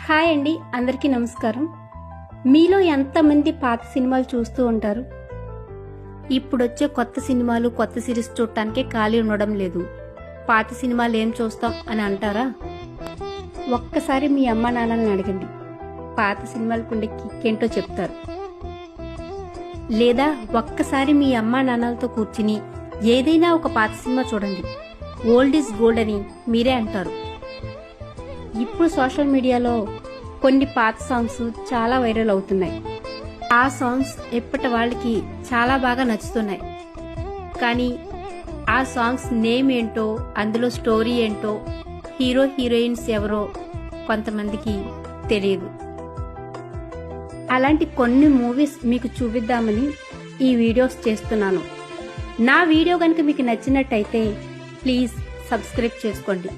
Hi అండి, అందరికీ నమస్కారం. మీలో ఎంతమంది పాత సినిమాలు చూస్తూ ఉంటారు? ఇప్పుడొచ్చే కొత్త సినిమాలు, కొత్త సిరీస్ చూడటానికే ఖాళీ ఉండడం లేదు. పాత సినిమాలు ఏం చూస్తాం అని అంటారా? ఒక్కసారి మీ అమ్మా నాన్నల్ని అడగండి, పాత సినిమాలకుండే కిక్కేంటో చెప్తారు. లేదా ఒక్కసారి మీ అమ్మా నాన్నలతో కూర్చుని ఏదైనా ఒక పాత సినిమా చూడండి, ఓల్డ్ ఈజ్ గోల్డ్ అని మీరే అంటారు. ఇప్పుడు సోషల్ మీడియాలో కొన్ని పాత సాంగ్స్ చాలా వైరల్ అవుతున్నాయి. ఆ సాంగ్స్ ఎప్పటి వాళ్ళకి చాలా బాగా నచ్చుతున్నాయి. కానీ ఆ సాంగ్స్ నేమ్ ఏంటో, అందులో స్టోరీ ఏంటో, హీరో హీరోయిన్స్ ఎవరో కొంతమందికి తెలియదు. అలాంటి కొన్ని మూవీస్ మీకు చూపిద్దామని ఈ వీడియోస్ చేస్తున్నాను. నా వీడియో కనుక మీకు నచ్చినట్టయితే ప్లీజ్ సబ్స్క్రైబ్ చేసుకోండి.